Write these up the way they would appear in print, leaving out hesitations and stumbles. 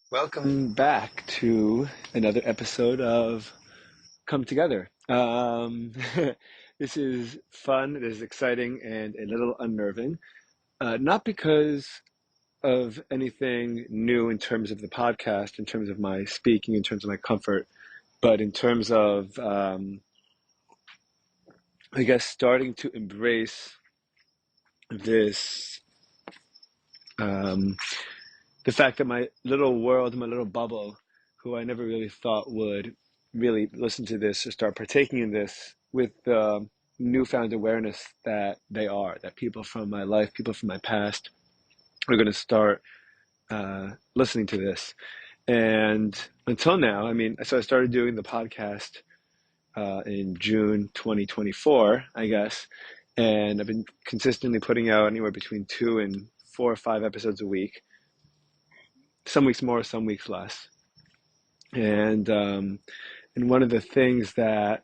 Welcome back to another episode of Come Together. This is fun, this is exciting, and a little unnerving. Not because of anything new in terms of the podcast, in terms of my speaking, in terms of my comfort, but in terms of, I guess, starting to embrace this, um, the fact that my little world, my little bubble, who I never really thought would really listen to this or start partaking in this with the newfound awareness that they are, that people from my life, people from my past are going to start listening to this. And until now, I mean, so I started doing the podcast in June 2024, I guess, and I've been consistently putting out anywhere between 2 and 4 or 5 episodes a week, some weeks more, some weeks less. And one of the things that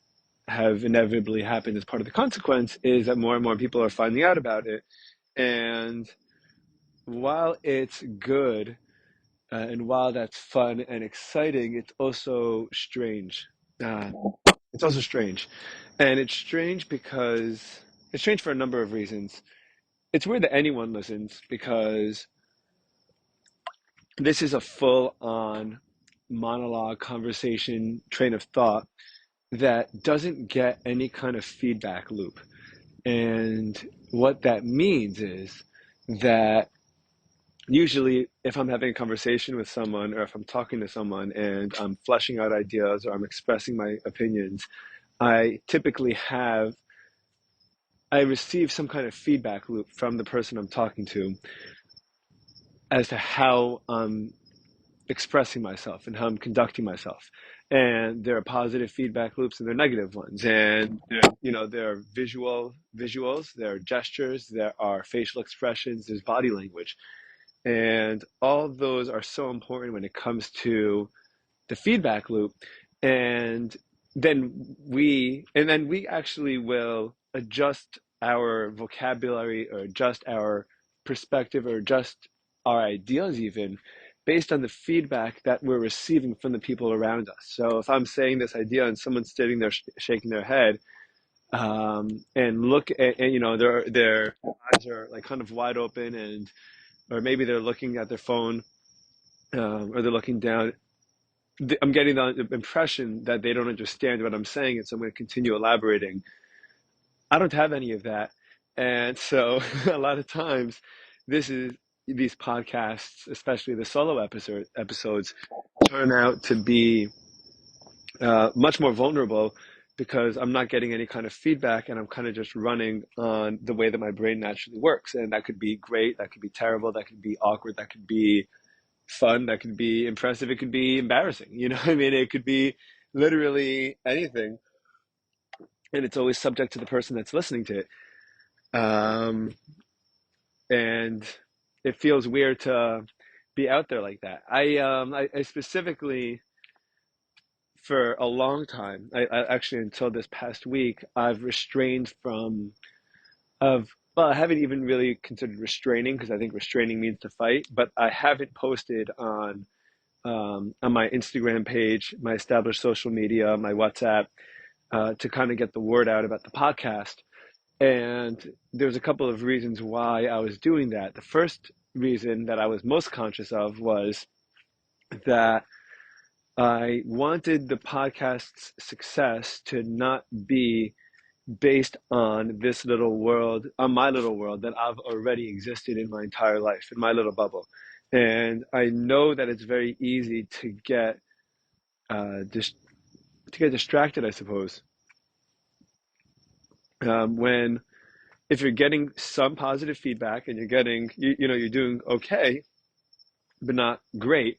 have inevitably happened as part of the consequence is that more and more people are finding out about it. And while it's good, and while that's fun and exciting, it's also strange. Uh, it's also strange. And it's strange because it's strange for a number of reasons. It's weird that anyone listens because this is a full on monologue, conversation, train of thought that doesn't get any kind of feedback loop. And what that means is that usually if I'm having a conversation with someone or if I'm talking to someone and I'm fleshing out ideas or I'm expressing my opinions, I typically have I receive some kind of feedback loop from the person I'm talking to as to how I'm expressing myself and how I'm conducting myself. And there are positive feedback loops and there are negative ones. And there are visuals, there are gestures, there are facial expressions, there's body language. And all of those are so important when it comes to the feedback loop. And then we actually will adjust our vocabulary or adjust our perspective or adjust our ideas even based on the feedback that we're receiving from the people around us. So if I'm saying this idea and someone's sitting there shaking their head, and look at, and their eyes are like kind of wide open, and or maybe they're looking at their phone, or they're looking down. I'm getting the impression that they don't understand what I'm saying, and so I'm going to continue elaborating. I don't have any of that, and so a lot of times, this is these podcasts, especially the solo episodes, turn out to be much more vulnerable because I'm not getting any kind of feedback, and I'm kind of just running on the way that my brain naturally works, and that could be great, that could be terrible, that could be awkward, that could be fun, that could be impressive, it could be embarrassing. I mean, it could be literally anything, and it's always subject to the person that's listening to it. Um, and it feels weird to be out there like that. I specifically, for a long time, I actually until this past week, I've restrained from of well, I haven't even really considered restraining because I think restraining means to fight, but I haven't posted on my Instagram page, my established social media, my WhatsApp, to kind of get the word out about the podcast. And there's a couple of reasons why I was doing that. The first reason that I was most conscious of was that I wanted the podcast's success to not be based on this little world, on my little world that I've already existed in my entire life, in my little bubble. And I know that it's very easy uh, dis- to get distracted, I suppose. When if you're getting some positive feedback and you're getting, you're doing okay, but not great,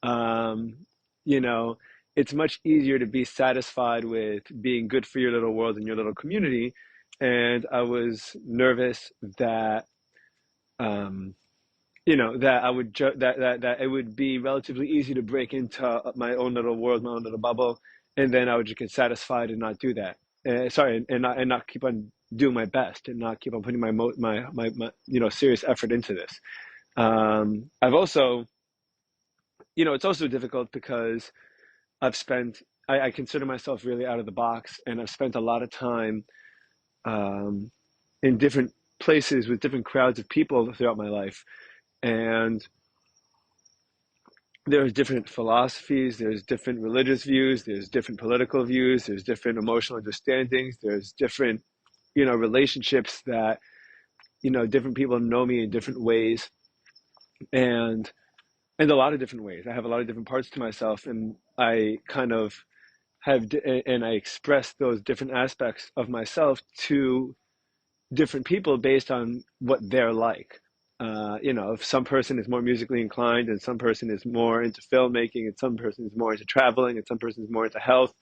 um, you know, it's much easier to be satisfied with being good for your little world and your little community. And I was nervous that, um, that that it would be relatively easy to break into my own little world, my own little bubble, and then I would just get satisfied and not do that. Sorry, and not keep on doing my best and not keep on putting my serious effort into this. I've also it's also difficult because I've spent, I consider myself really out of the box, and I've spent a lot of time um, in different places with different crowds of people throughout my life. And there's different philosophies, there's different religious views, there's different political views, there's different emotional understandings, there's different, relationships that, different people know me in different ways. And a lot of different ways. I have a lot of different parts to myself, and I kind of and I express those different aspects of myself to different people based on what they're like. If some person is more musically inclined, and some person is more into filmmaking, and some person is more into traveling, and some person is more into health,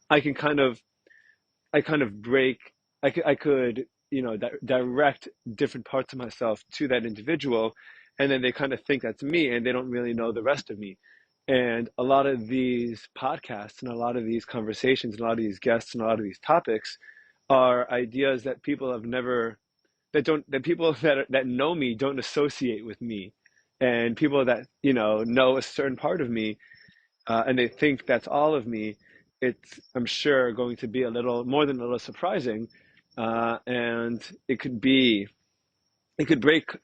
I can kind of I kind of break. I could direct different parts of myself to that individual, and then they kind of think that's me, and they don't really know the rest of me. And a lot of these podcasts, and a lot of these conversations, and a lot of these guests, and a lot of these topics are ideas that people have never that people that know me don't associate with me, and people that know a certain part of me, and they think that's all of me. It's, I'm sure, going to be a little more than a little surprising, and it could break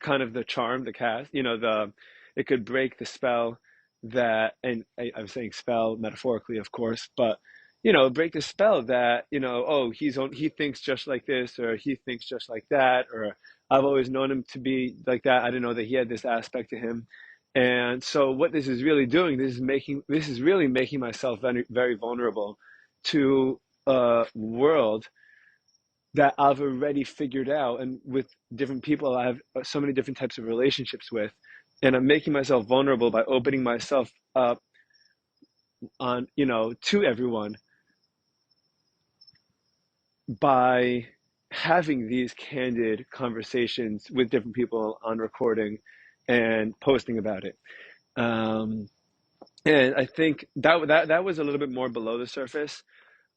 kind of the charm, the cast, it could break the spell that, and I'm saying spell metaphorically, of course, but break the spell that, oh, he thinks just like this, or he thinks just like that, or I've always known him to be like that. I didn't know that he had this aspect to him. And so what this is really doing, this is really making myself very, very vulnerable to a world that I've already figured out, and with different people I have so many different types of relationships with, and I'm making myself vulnerable by opening myself up on, to everyone, by having these candid conversations with different people on recording and posting about it. Um, and I think that was a little bit more below the surface.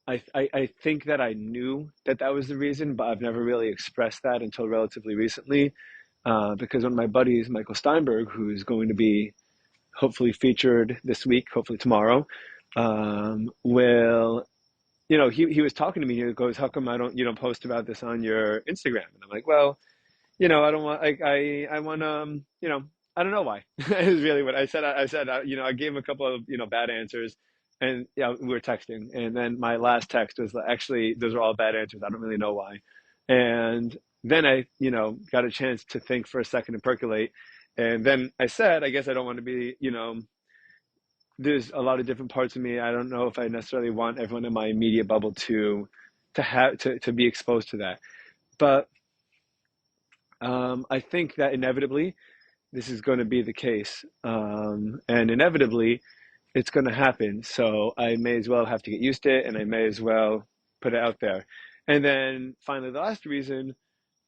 I think that I knew that that was the reason, but I've never really expressed that until relatively recently, because one of my buddies, Michael Steinberg, who's going to be hopefully featured this week, hopefully tomorrow, will, he was talking to me. He goes, "How come I don't, post about this on your Instagram?" And I'm like, "Well, I don't want, I want, I don't know why." Is really what I said. I said, I gave him a couple of, bad answers, and yeah, we were texting. And then my last text was like, actually, those are all bad answers. I don't really know why. And then I, got a chance to think for a second and percolate. And then I said, I guess I don't want to be, there's a lot of different parts of me. I don't know if I necessarily want everyone in my immediate bubble to be exposed to that. But I think that inevitably this is going to be the case. And inevitably it's going to happen. So I may as well have to get used to it, and I may as well put it out there. And then finally, the last reason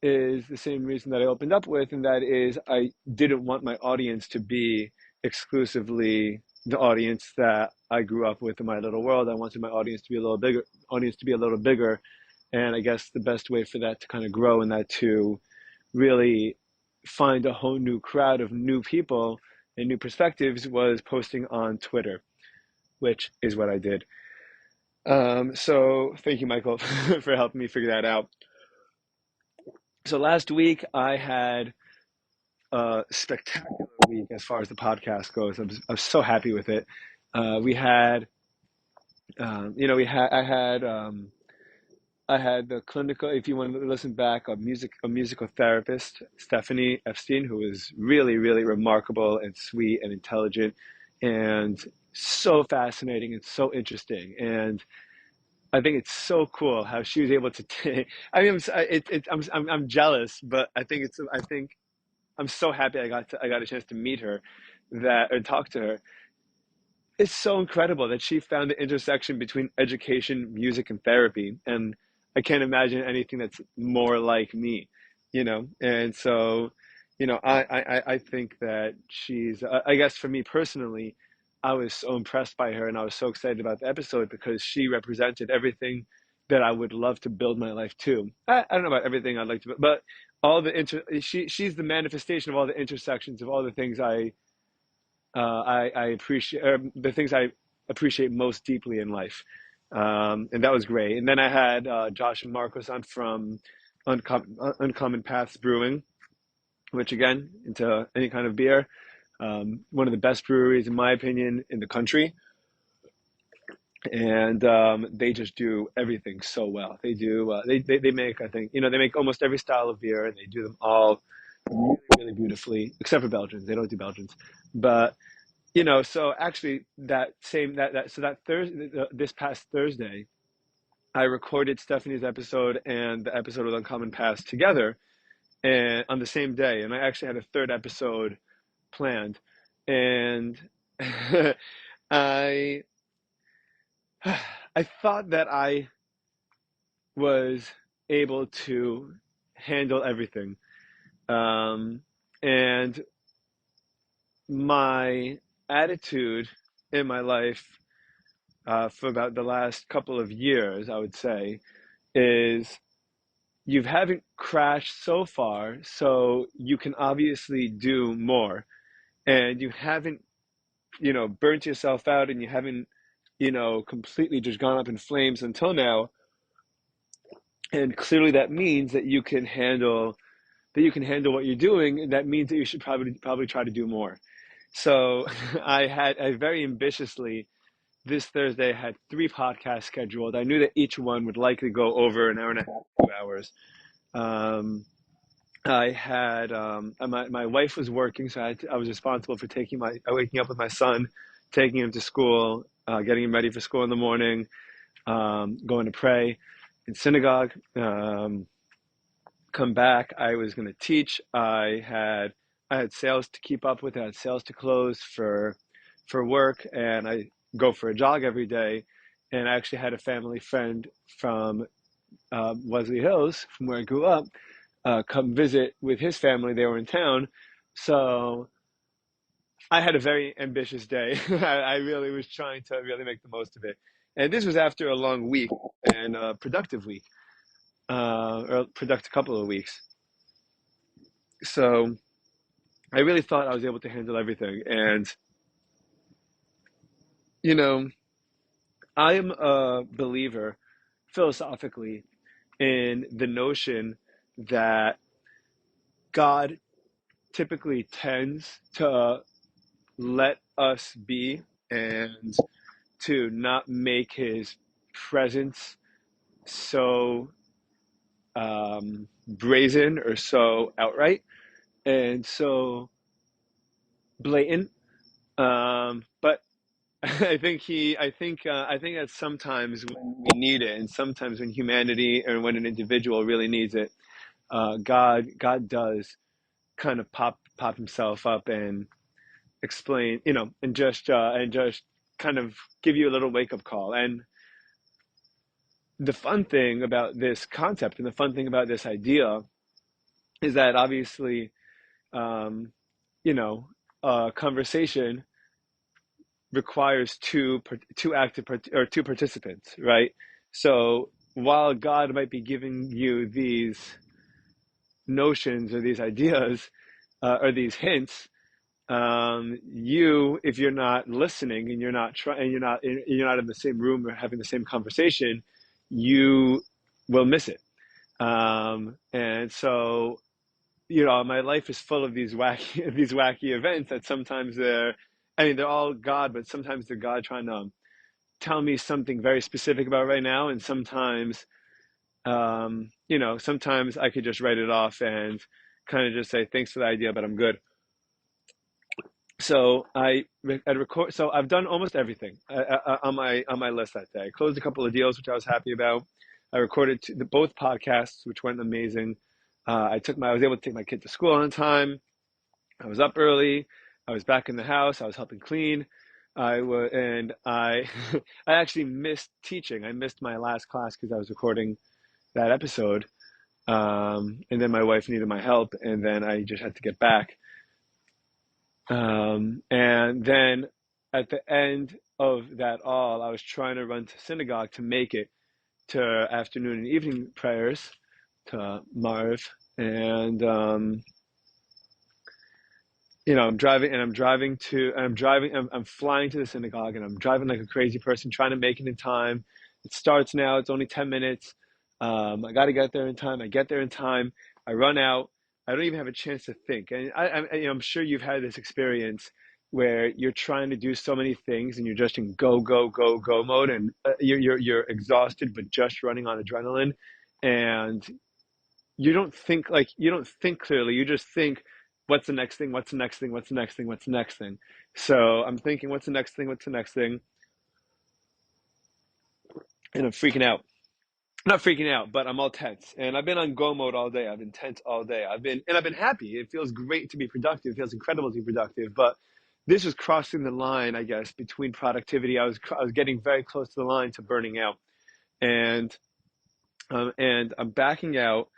is the same reason that I opened up with, and that is I didn't want my audience to be exclusively the audience that I grew up with in my little world. I wanted my audience to be a little bigger. And I guess the best way for that to kind of grow, and that to really find a whole new crowd of new people and new perspectives, was posting on Twitter, which is what I did. So thank you, Michael, for helping me figure that out. So last week I had a spectacular week as far as the podcast goes. I was so happy with it. We had, I had the clinical, if you want to listen back, a musical therapist, Stephanie Epstein, who is really, really remarkable and sweet and intelligent and so fascinating and so interesting. And I think it's so cool how she was able to take. I mean, I'm jealous, but I think I'm so happy I got a chance to meet her, that or talk to her. It's so incredible that she found the intersection between education, music, and therapy. And I can't imagine anything that's more like me, And so, I think that she's, I guess for me personally, I was so impressed by her, and I was so excited about the episode because she represented everything that I would love to build my life to. I don't know about everything I'd like to, but she's the manifestation of all the intersections of all the things I appreciate the things I appreciate most deeply in life, and that was great. And then I had Josh and Marcos on from Uncommon Paths Brewing, which again into any kind of beer, one of the best breweries in my opinion in the country, and they just do everything so well. They make, I think, they make almost every style of beer, and they do them all really, really beautifully, except for Belgians. They don't do Belgians, but so actually that Thursday, this past Thursday, I recorded Stephanie's episode and the episode with Uncommon Past together, and on the same day, and I actually had a third episode planned, and I I thought that I was able to handle everything, um, and my attitude in my life for about the last couple of years, I would say, is you haven't crashed so far, so you can obviously do more. And you haven't, burnt yourself out, and you haven't, completely just gone up in flames until now. And clearly that means that you can handle what you're doing, and that means that you should probably try to do more. So I very ambitiously this Thursday had three podcasts scheduled. I knew that each one would likely go over an hour and a half, 2 hours. Um, I had my wife was working, so I was responsible for waking up with my son, taking him to school, getting him ready for school in the morning, going to pray in synagogue. Come back. I was going to teach. I had sales to keep up with. I had sales to close for work, and I go for a jog every day. And I actually had a family friend from Wesley Hills, from where I grew up, come visit with his family. They were in town, so I had a very ambitious day. I really was trying to really make the most of it. And this was after a long week and a productive week, or a productive couple of weeks. So I really thought I was able to handle everything. And, you know, I am a believer philosophically in the notion that God typically tends to let us be, and to not make his presence so brazen or so outright and so blatant. But I think that sometimes when we need it, and sometimes when humanity or when an individual really needs it, God does kind of pop himself up and explain, and just kind of give you a little wake up call. And the fun thing about this concept and the fun thing about this idea is that obviously, um, you know, a conversation requires two or two participants, right? So while God might be giving you these notions or these ideas or these hints, if you're not listening and you're not in the same room or having the same conversation, you will miss it. And so, my life is full of these wacky these wacky events that sometimes they're all God, but sometimes they're God trying to tell me something very specific about right now, and sometimes, sometimes I could just write it off and kind of just say thanks for the idea, but I'm good. So I record. So I've done almost everything on my list that day. I closed a couple of deals, which I was happy about. I recorded both podcasts, which went amazing. I was able to take my kid to school on time. I was up early. I was back in the house. I was helping clean. I I actually missed teaching. I missed my last class because I was recording that episode. And then my wife needed my help, and then I just had to get back. And then at the end of that all, I was trying to run to synagogue to make it to afternoon and evening prayers to Marv. And I'm flying to the synagogue and I'm driving like a crazy person trying to make it in time. It starts now, it's only 10 minutes. I got to get there in time. I get there in time. I run out. I don't even have a chance to think. And I'm sure you've had this experience where you're trying to do so many things and you're just in go, go, go, go mode and you're exhausted, but just running on adrenaline. And you don't think clearly. You just think, what's the next thing? What's the next thing? What's the next thing? What's the next thing? So I'm thinking, what's the next thing? What's the next thing? And I'm freaking out. Not freaking out, but I'm all tense. And I've been on go mode all day. I've been tense all day. I've been happy. It feels great to be productive. It feels incredible to be productive. But this was crossing the line, I guess, between productivity. I was getting very close to the line to burning out. And and I'm backing out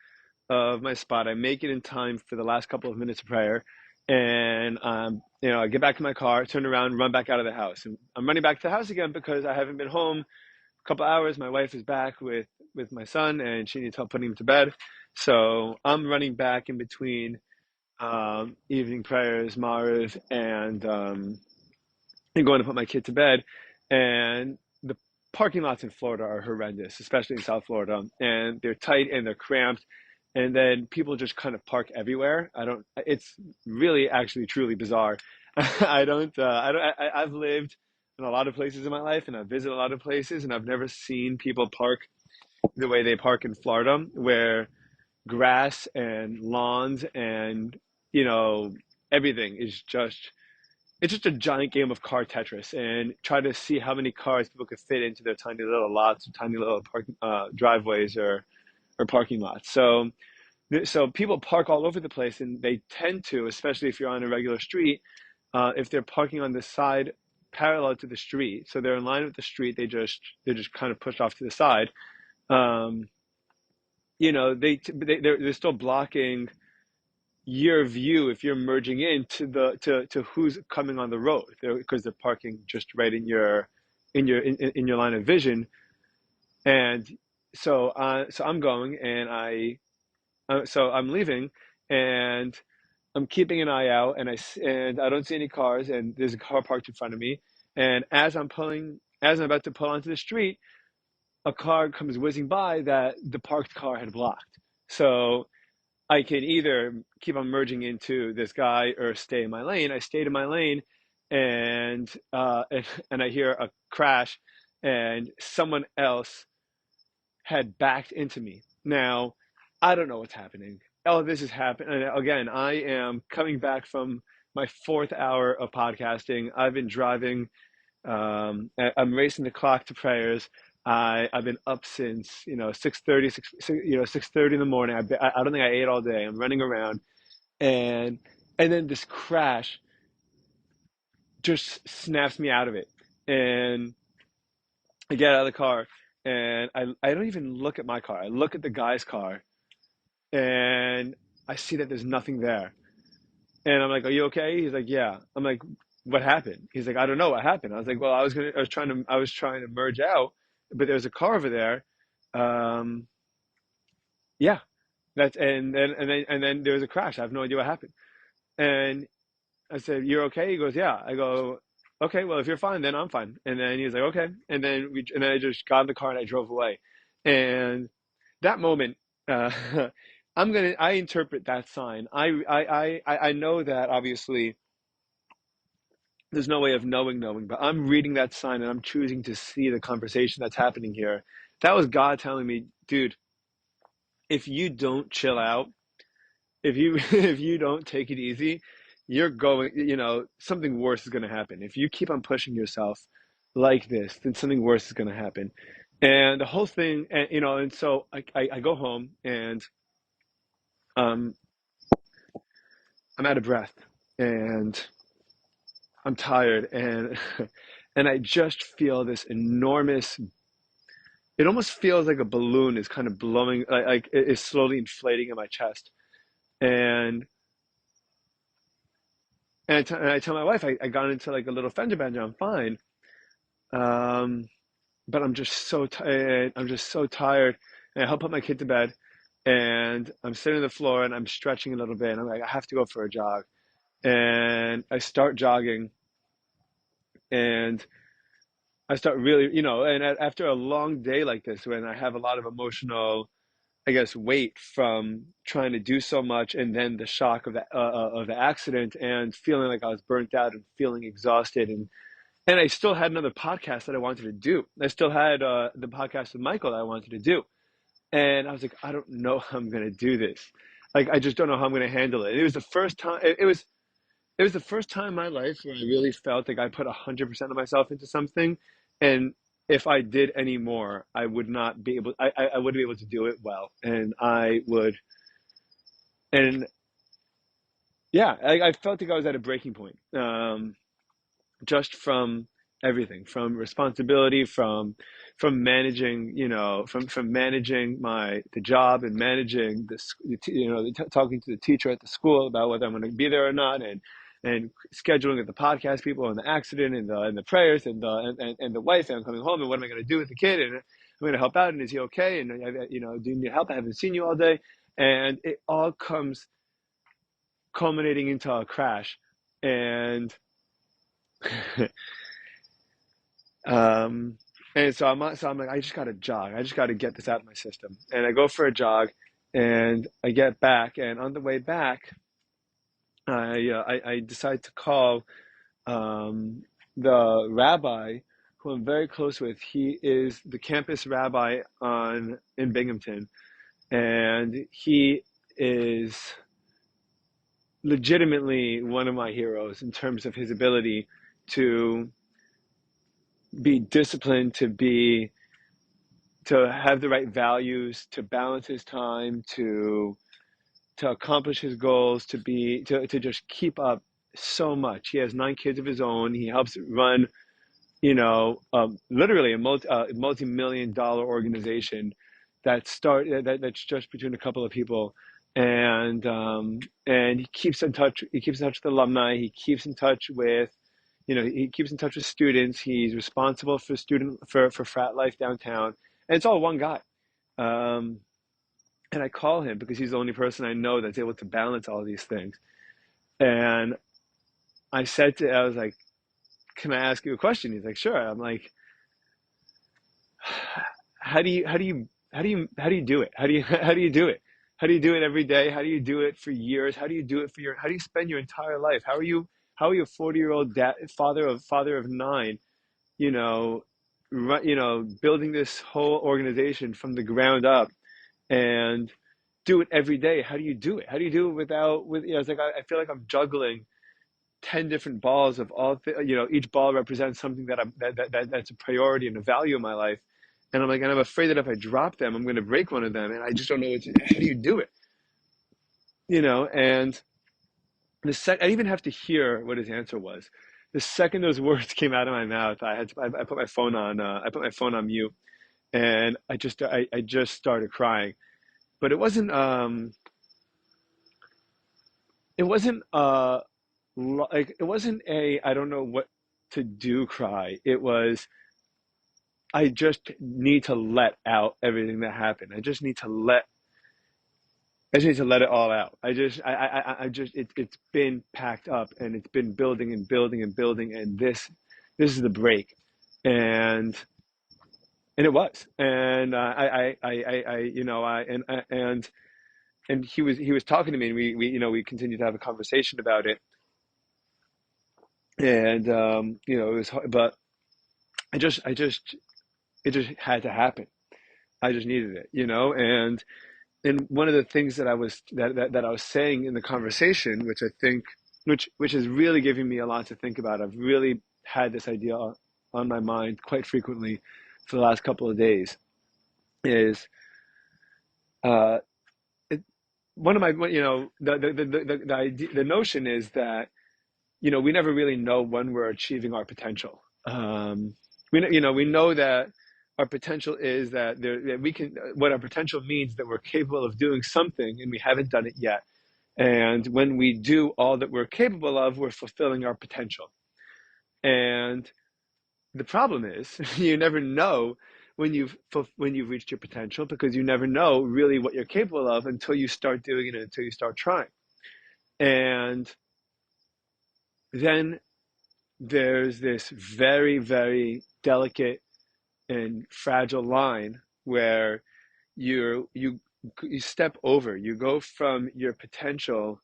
of my spot. I make it in time for the last couple of minutes of prayer, and I get back in my car, turn around, run back out of the house. And I'm running back to the house again because I haven't been home a couple hours. My wife is back with my son, and she needs help putting him to bed. So I'm running back in between evening prayers, Maariv, and going to put my kid to bed. And the parking lots in Florida are horrendous, especially in South Florida, and they're tight and they're cramped. And then people just kind of park everywhere. It's really actually truly bizarre. I've lived in a lot of places in my life and I've visited a lot of places and I've never seen people park the way they park in Florida, where grass and lawns and, you know, everything is just it's just a giant game of car Tetris and try to see how many cars people could fit into their tiny little lots or tiny little driveways or parking lots. So people park all over the place and they tend to, especially if you're on a regular street, if they're parking on the side parallel to the street, so they're in line with the street, they're just kind of pushed off to the side. Um, they're still blocking your view if you're merging into to who's coming on the road because they're parking just right in your line of vision. And so I'm going and so I'm leaving and I'm keeping an eye out and I don't see any cars and there's a car parked in front of me. And as I'm about to pull onto the street, a car comes whizzing by that the parked car had blocked. So I can either keep on merging into this guy or stay in my lane. I stayed in my lane, and and I hear a crash, and someone else had backed into me. Now, I don't know what's happening. Oh, this is happening again. I am coming back from my fourth hour of podcasting. I've been driving. I'm racing the clock to prayers. I've been up since 6:30, 6:30 in the morning. I don't think I ate all day. I'm running around, and and then this crash just snaps me out of it, and I get out of the car, and I don't even look at my car. I look at the guy's car, and I see that there's nothing there, and I'm like, "Are you okay?" He's like, "Yeah." I'm like, "What happened?" He's like, "I don't know what happened." I was like, "Well, I was trying to merge out, but there's a car over there." Um, yeah, and then there was a crash. I have no idea what happened. And I said, "You're okay?" He goes, "Yeah." I go, "Okay, well, if you're fine, then I'm fine." And then he's like, "Okay." And then I just got in the car and I drove away. And that moment, uh, I interpret that sign. I know that obviously there's no way of knowing, but I'm reading that sign and I'm choosing to see the conversation that's happening here. That was God telling me, dude, if you don't chill out, if you if you don't take it easy, you're going, something worse is going to happen. If you keep on pushing yourself like this, then something worse is going to happen. And the whole thing, and so I go home and um, I'm out of breath and I'm tired and and I just feel this enormous. It almost feels like a balloon is kind of blowing, like it is slowly inflating in my chest. And and I tell my wife I got into like a little fender bender. I'm fine. Um, but I'm just so tired. I'm just so tired. And I help put my kid to bed, and I'm sitting on the floor and I'm stretching a little bit. And I'm like, I have to go for a jog. and I start jogging, and I start really, and after a long day like this, when I have a lot of emotional, I guess, weight from trying to do so much, and then the shock of the accident, and feeling like I was burnt out and feeling exhausted, and I still had another podcast that I wanted to do. I still had the podcast with Michael that I wanted to do, and I was like, I don't know how I'm gonna do this. Like, I just don't know how I'm gonna handle it. It was the first time. It was the first time in my life where I really felt like I put 100% of myself into something, and if I did any more, I would not be able. I wouldn't be able to do it well, and I would. And yeah, I felt like I was at a breaking point. Just from everything, from responsibility, from managing, from managing the job, and managing this, talking to the teacher at the school about whether I'm going to be there or not, and scheduling the podcast people, and the accident, and the prayers, and the wife, and I'm coming home, and what am I going to do with the kid, and I'm going to help out, and is he okay, and do you need help? I haven't seen you all day, and it all comes culminating into a crash, and Um, and so I'm like, I just gotta jog. I just gotta get this out of my system. And I go for a jog, and I get back. And on the way back, I decide to call the rabbi who I'm very close with. He is the campus rabbi on in Binghamton, and he is legitimately one of my heroes in terms of his ability to be disciplined, to have the right values, to balance his time, to accomplish his goals, to just keep up so much. He has 9 kids of his own. He helps run, literally a multi-million dollar organization that's just between a couple of people. And he keeps in touch. He keeps in touch with alumni. He keeps in touch with students. He's responsible for frat life downtown, and it's all one guy. Um, and I call him because he's the only person I know that's able to balance all these things. And I was like, "Can I ask you a question?" He's like, "Sure." I'm like, how do you do it? How do you do it? How do you do it every day? How do you do it for years? How do you do it how do you spend your entire life? How are you a 40-year-old dad, father of 9, building this whole organization from the ground up, and do it every day? How do you do it? How do you do it it's like I feel like I'm juggling 10 different balls of each ball represents something that's a priority and a value in my life. And I'm afraid that if I drop them, I'm going to break one of them. And I just don't know how do you do it? And I even have to hear what his answer was. The second those words came out of my mouth, I put my phone on, mute, and I just started crying. But it wasn't like, it wasn't a I don't know what to do cry. It was, I just need to let out everything that happened. I just need to let it all out. It's been packed up, and it's been building and building and building, and this is the break. And and it was. And and he was talking to me, and we continued to have a conversation about it. And it was hard, but I just it just had to happen. I just needed it, and one of the things that I was saying in the conversation, which is really giving me a lot to think about. I've really had this idea on my mind quite frequently for the last couple of days. Is uh, it, one of my the notion is that we never really know when we're achieving our potential. We know that our potential is that we can. What our potential means, that we're capable of doing something and we haven't done it yet. And when we do all that we're capable of, we're fulfilling our potential. And the problem is, you never know when you've reached your potential, because you never know really what you're capable of until you start doing it, until you start trying. And then there's this very, very delicate and fragile line where you step over, you go from your potential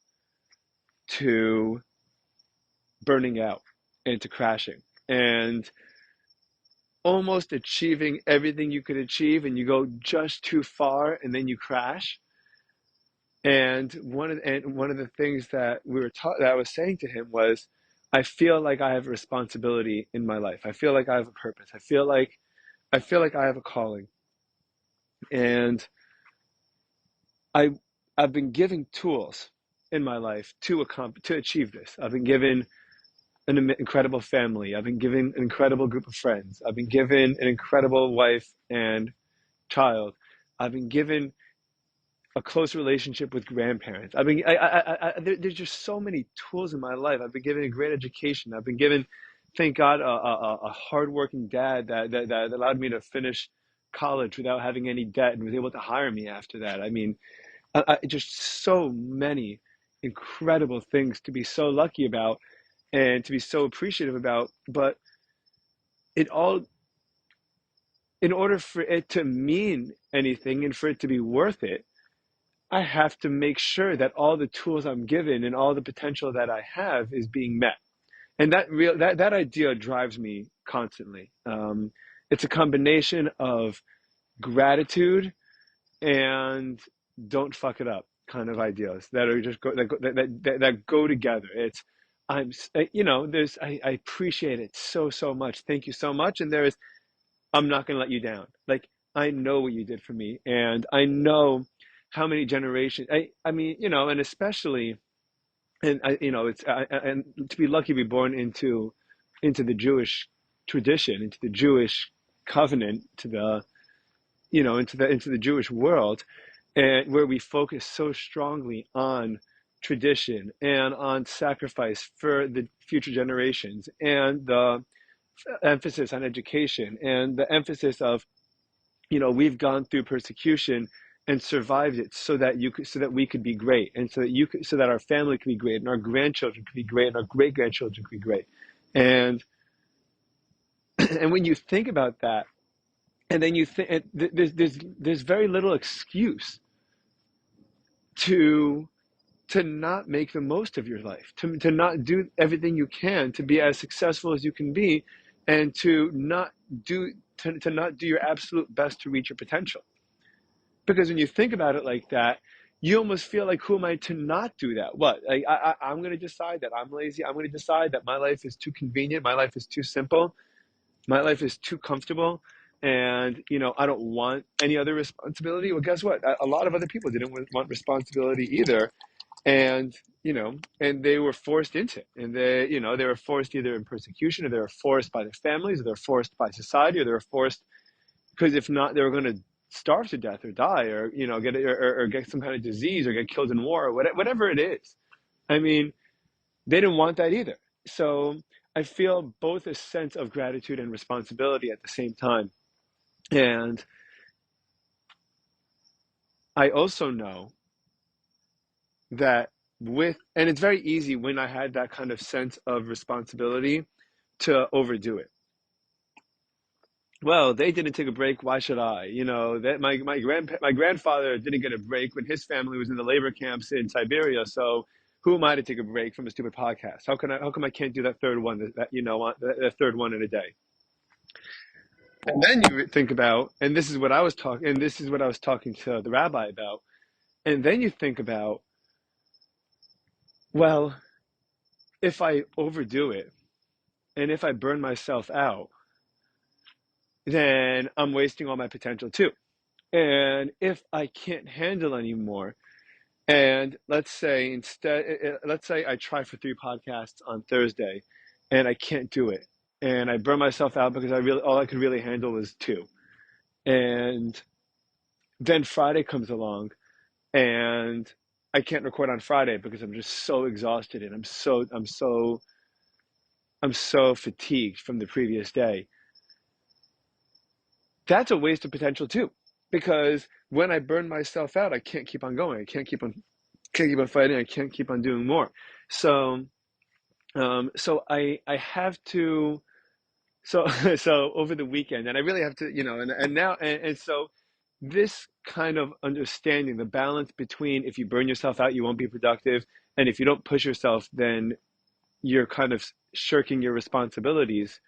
to burning out and to crashing and almost achieving everything you could achieve, and you go just too far and then you crash. And one of the things that we were taught that I was saying to him was, I feel like I have a responsibility in my life. I feel like I have a purpose. I feel like I have a calling. And I I've been given tools in my life to achieve this. I've been given an incredible family. I've been given an incredible group of friends. I've been given an incredible wife and child. I've been given a close relationship with grandparents. There's just so many tools in my life. I've been given a great education. I've been given, thank God, a hardworking dad that allowed me to finish college without having any debt and was able to hire me after that. I mean, just so many incredible things to be so lucky about and to be so appreciative about. But it all, in order for it to mean anything and for it to be worth it, I have to make sure that all the tools I'm given and all the potential that I have is being met. And that idea drives me constantly. It's a combination of gratitude and don't fuck it up kind of ideas that are just that go together. It's there's I appreciate it so much. Thank you so much. And there is, I'm not going to let you down. Like, I know what you did for me, and I know how many generations. I mean, and especially, and and to be lucky to be born into the Jewish tradition, into the Jewish covenant, to the into the Jewish world, and where we focus so strongly on tradition and on sacrifice for the future generations, and the emphasis on education and the emphasis of, we've gone through persecution and survived it so that so that we could be great, and so that our family could be great, and our grandchildren could be great, and our great grandchildren could be great. And and when you think about that, and then you think, there's very little excuse to not make the most of your life, to not do everything you can to be as successful as you can be, and to not do your absolute best to reach your potential. Because when you think about it like that, you almost feel like, who am I to not do that? What? Like, I'm going to decide that I'm lazy. I'm going to decide that my life is too convenient. My life is too simple. My life is too comfortable. And, I don't want any other responsibility. Well, guess what? A lot of other people didn't want responsibility either. And, and they were forced into it. And they were forced either in persecution, or they were forced by their families, or they were forced by society, or they were forced because if not, they were going to starve to death or die, or or get some kind of disease, or get killed in war, or whatever it is. I mean, they didn't want that either. So I feel both a sense of gratitude and responsibility at the same time. And I also know that and it's very easy when I had that kind of sense of responsibility to overdo it. Well, they didn't take a break. Why should I? That my grandfather didn't get a break when his family was in the labor camps in Siberia. So who am I to take a break from a stupid podcast? How come I can't do that third one? That third one in a day. And then you think about, and this is what I was talking to the rabbi about. And then you think about, well, if I overdo it and if I burn myself out, then I'm wasting all my potential too. And if I can't handle anymore, and let's say I try for 3 podcasts on Thursday, and I can't do it, and I burn myself out because all I could really handle was 2, and then Friday comes along, and I can't record on Friday because I'm just so exhausted, and I'm so fatigued from the previous day. That's a waste of potential too, because when I burn myself out, I can't keep on going. I can't keep on fighting. I can't keep on doing more. So So I have to so so over the weekend, and I really have to, and now and so this kind of understanding the balance between if you burn yourself out, you won't be productive, and if you don't push yourself, then you're kind of shirking your responsibilities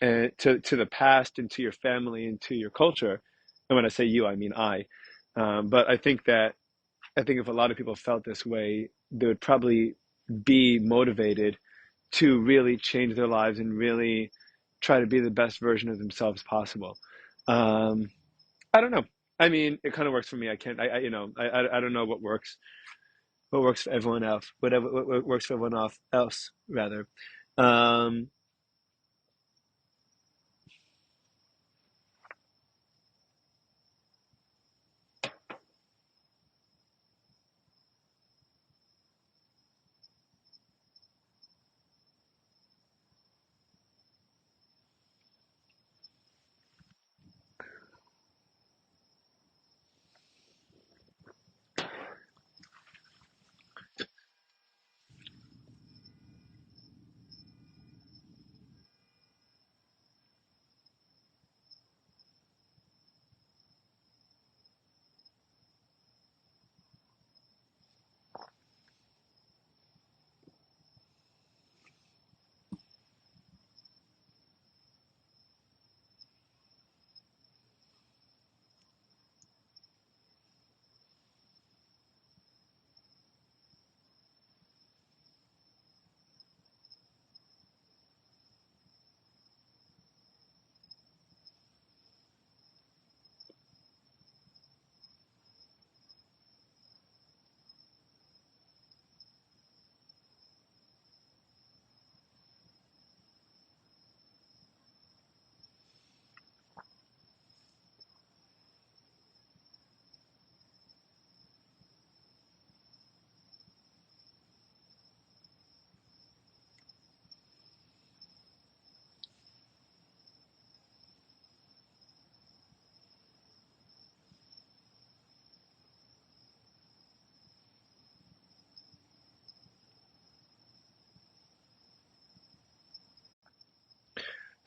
and to the past and to your family and to your culture. And when I say you, I mean I. But I think if a lot of people felt this way, they would probably be motivated to really change their lives and really try to be the best version of themselves possible. Um, I don't know. I mean, it kind of works for me. I can't. I don't know what works for everyone else. What works for everyone else rather. Um,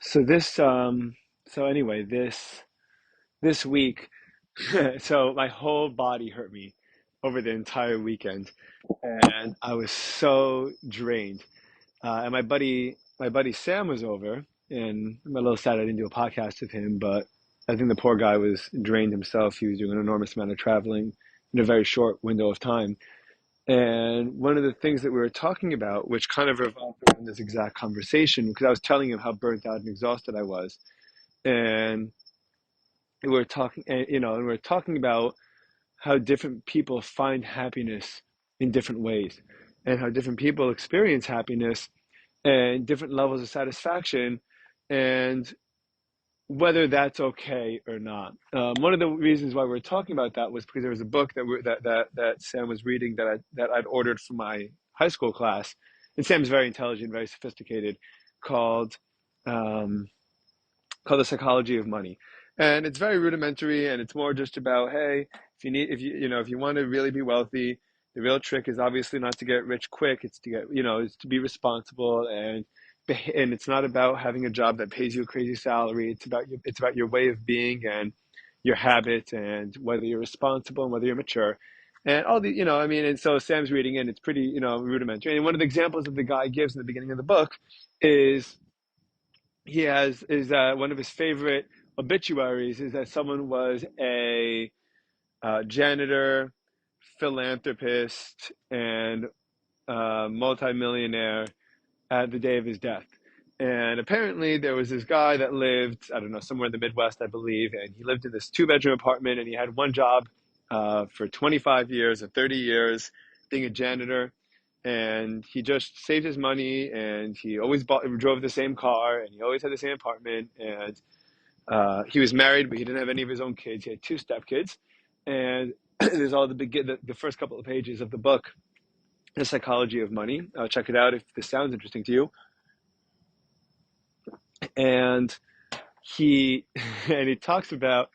so this so anyway this week, so my whole body hurt me over the entire weekend, and I was so drained. And my buddy Sam was over, and I'm a little sad I didn't do a podcast with him, but I think the poor guy was drained himself. He was doing an enormous amount of traveling in a very short window of time. And one of the things that we were talking about, which kind of revolved around this exact conversation, because I was telling him how burnt out and exhausted I was, and and we were talking about how different people find happiness in different ways, and how different people experience happiness and different levels of satisfaction, and whether that's okay or not. One of the reasons why we are talking about that was because there was a book that Sam was reading that I'd ordered for my high school class, and Sam's very intelligent, very sophisticated, called um, called The Psychology of Money. And it's very rudimentary, and it's more just about, hey, if you want to really be wealthy, the real trick is obviously not to get rich quick. It's to it's to be responsible, and it's not about having a job that pays you a crazy salary. It's about your way of being and your habits, and whether you're responsible and whether you're mature. And all the, I mean, and so Sam's reading it, and it's pretty, rudimentary. And one of the examples that the guy gives in the beginning of the book is he has is one of his favorite obituaries is that someone was a janitor, philanthropist, and multimillionaire at the day of his death. And apparently, there was this guy that lived, I don't know, somewhere in the Midwest, I believe, and he lived in this two-bedroom apartment, and he had one job for 25 years or 30 years, being a janitor. And he just saved his money, and he always drove the same car, and he always had the same apartment. And he was married, but he didn't have any of his own kids. He had two stepkids. And there's all the first couple of pages of the book, The Psychology of Money. Check it out if this sounds interesting to you. And he and he talks about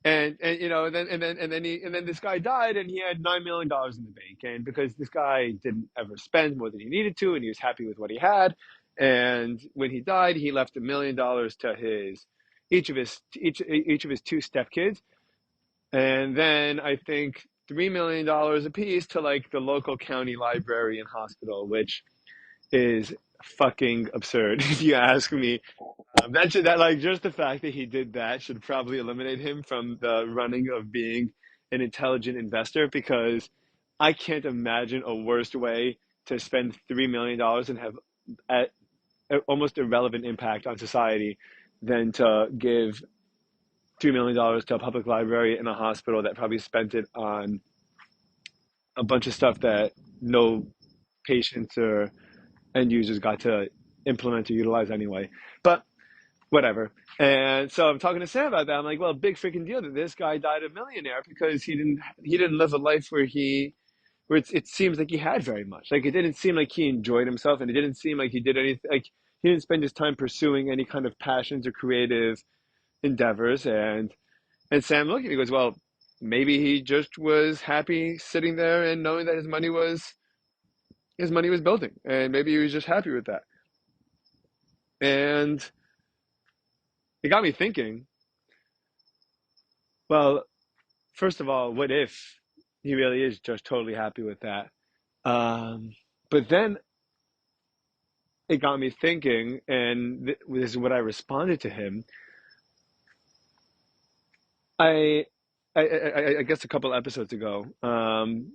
and then this guy died, and he had $9 million in the bank, and because this guy didn't ever spend more than he needed to, and he was happy with what he had, and when he died, he left $1 million to his each of his two stepkids, and then I think $3 million apiece to like the local county library and hospital, which is fucking absurd if you ask me. That like just the fact that he did that should probably eliminate him from the running of being an intelligent investor, because I can't imagine a worse way to spend $3 million and have a almost irrelevant impact on society than to give $3 million to a public library and a hospital that probably spent it on a bunch of stuff that no patients or end users got to implement or utilize anyway. But whatever. And so I'm talking to Sam about that. I'm like, well, big freaking deal that this guy died a millionaire because he didn't live a life where it seems like he had very much. Like it didn't seem like he enjoyed himself, and it didn't seem like he did anything. Like he didn't spend his time pursuing any kind of passions or creative endeavors. And Sam looked at me and goes, well, maybe he just was happy sitting there and knowing that his money was building, and maybe he was just happy with that. And it got me thinking, well, first of all, what if he really is just totally happy with that? Um, but then it got me thinking, and this is what I responded to him. I, I guess a couple episodes ago. And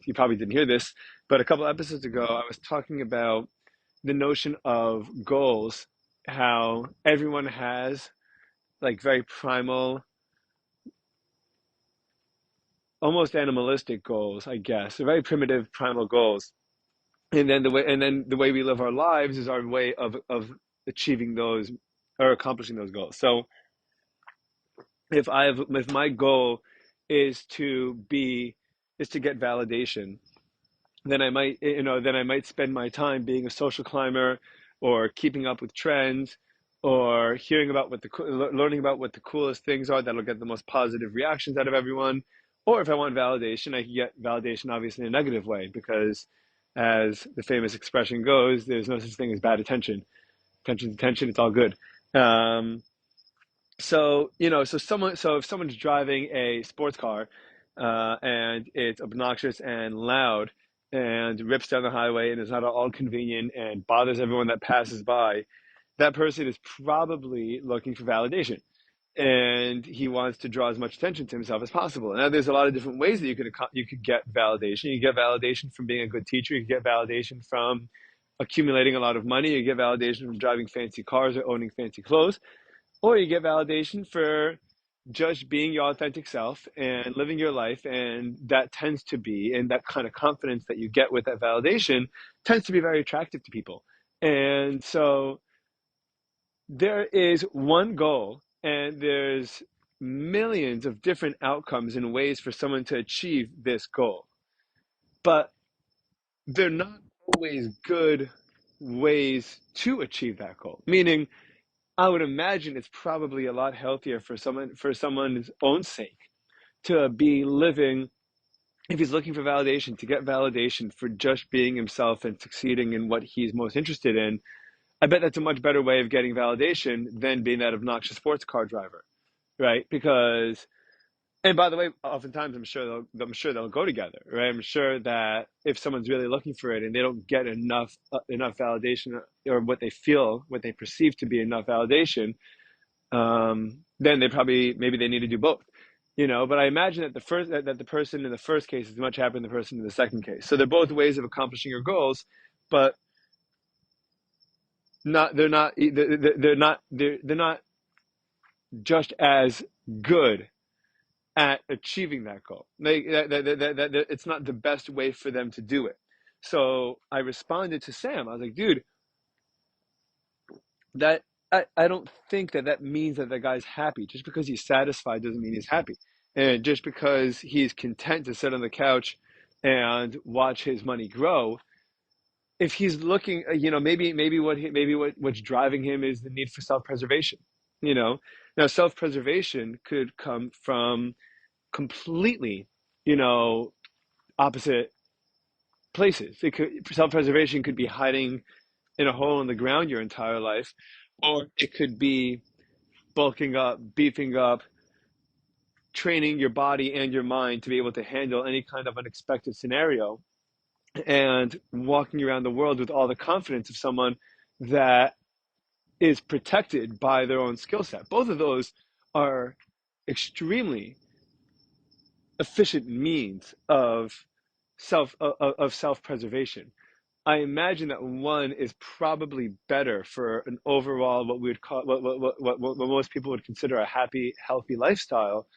you probably didn't hear this, but a couple episodes ago, I was talking about the notion of goals, how everyone has like very primal, almost animalistic goals, I guess, very primitive primal goals. And then the way we live our lives is our way of achieving those or accomplishing those goals. So if my goal is to be is to get validation, then I might spend my time being a social climber, or keeping up with trends, or learning about what the coolest things are that'll get the most positive reactions out of everyone. Or if I want validation, I can get validation obviously in a negative way, because as the famous expression goes, there's no such thing as bad attention. Attention's attention, it's all good. Um, so if someone's driving a sports car, and it's obnoxious and loud and rips down the highway and is not at all convenient and bothers everyone that passes by, that person is probably looking for validation. And he wants to draw as much attention to himself as possible. Now, there's a lot of different ways that you could get validation. You get validation from being a good teacher. You get validation from accumulating a lot of money. You get validation from driving fancy cars or owning fancy clothes, or you get validation for just being your authentic self and living your life. And that tends to be, and that kind of confidence that you get with that validation tends to be very attractive to people. And so there is one goal, and there's millions of different outcomes and ways for someone to achieve this goal. But they're not always good ways to achieve that goal. Meaning, I would imagine it's probably a lot healthier for someone's own sake to be living, if he's looking for validation, to get validation for just being himself and succeeding in what he's most interested in. I bet that's a much better way of getting validation than being that obnoxious sports car driver, right? Because, and by the way, oftentimes I'm sure they'll go together, right? I'm sure that if someone's really looking for it and they don't get enough validation, or what they perceive to be enough validation, then maybe they need to do both, But I imagine that the person in the first case is much happier than the person in the second case. So they're both ways of accomplishing your goals, but not they're not just as good at achieving that goal. It's not the best way for them to do it. So I responded to Sam. I was like, dude, that I don't think that means that the guy's happy. Just because he's satisfied doesn't mean he's happy. And just because he's content to sit on the couch and watch his money grow, if he's looking, maybe what's driving him is the need for self-preservation. you know. Now, self-preservation could come from completely, you know, opposite places. It could self-preservation could be hiding in a hole in the ground your entire life, or it could be bulking up, beefing up, training your body and your mind to be able to handle any kind of unexpected scenario, and walking around the world with all the confidence of someone that is protected by their own skill set. Both of those are extremely efficient means of self-preservation. I imagine that one is probably better for an overall what we would call what most people would consider a happy, healthy lifestyle.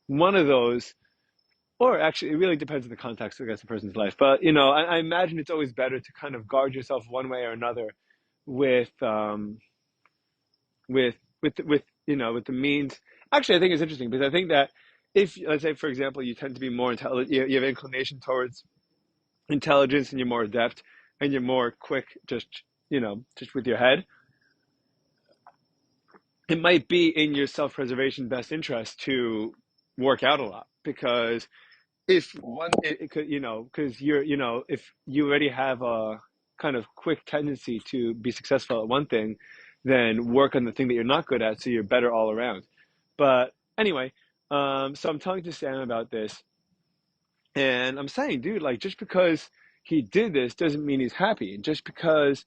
One of those, or actually, it really depends on the context of, I guess, the person's life. But I imagine it's always better to kind of guard yourself one way or another with with the means. Actually, I think it's interesting because I think that if, let's say, for example, you tend to be more intelligent, you have inclination towards intelligence, and you're more adept, and you're more quick, just with your head, it might be in your self-preservation best interest to work out a lot, because if one it could, because if you already have a kind of quick tendency to be successful at one thing, then work on the thing that you're not good at, so you're better all around. But anyway, so I'm talking to Sam about this, and I'm saying, dude, like, just because he did this doesn't mean he's happy. And just because,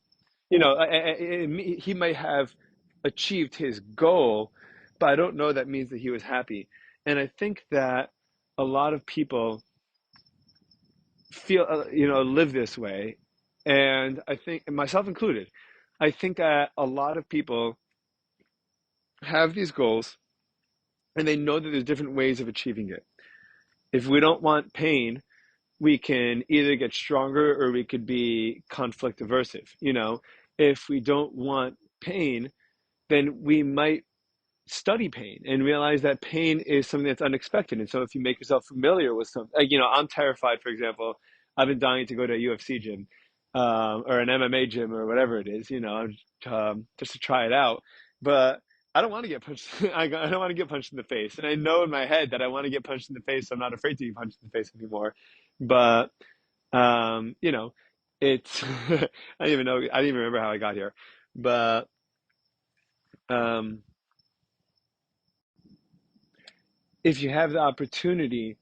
he might have achieved his goal, but I don't know that means that he was happy. And I think that a lot of people feel, live this way. And I think, and myself included, I think that a lot of people have these goals, and they know that there's different ways of achieving it. If we don't want pain, we can either get stronger, or we could be conflict aversive. If we don't want pain, then we might study pain and realize that pain is something that's unexpected. And so if you make yourself familiar with something, like, I'm terrified, for example, I've been dying to go to a UFC gym, or an MMA gym, or whatever it is, just to try it out. But I don't want to get punched. I don't want to get punched in the face. And I know in my head that I want to get punched in the face. So I'm not afraid to be punched in the face anymore. But, um, you know, it's, I don't even know, I don't even remember how I got here. But, um, if you have the opportunity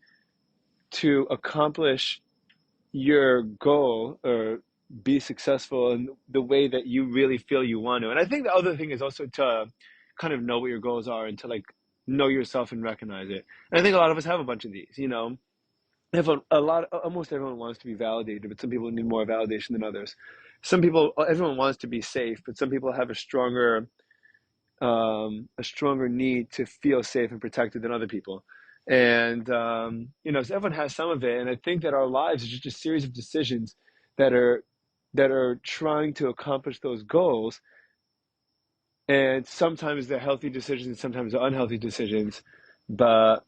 to accomplish your goal, or be successful in the way that you really feel you want to. And I think the other thing is also to kind of know what your goals are, and to, like, know yourself and recognize it. And I think a lot of us have a bunch of these, almost everyone wants to be validated, but some people need more validation than others. Everyone wants to be safe, but some people have a stronger need to feel safe and protected than other people. And, so everyone has some of it. And I think that our lives is just a series of decisions that are, trying to accomplish those goals. And sometimes they're healthy decisions, and sometimes they're unhealthy decisions. But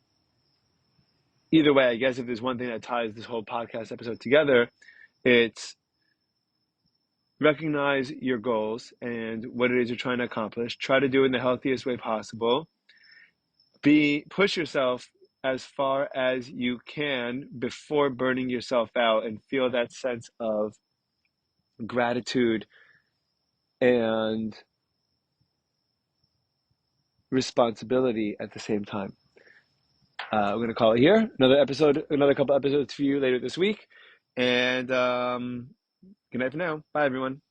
either way, I guess if there's one thing that ties this whole podcast episode together, it's recognize your goals and what it is you're trying to accomplish. Try to do it in the healthiest way possible. Push yourself as far as you can before burning yourself out, and feel that sense of gratitude and responsibility at the same time. We're going to call it here. Another couple episodes for you later this week. And good night for now. Bye, everyone.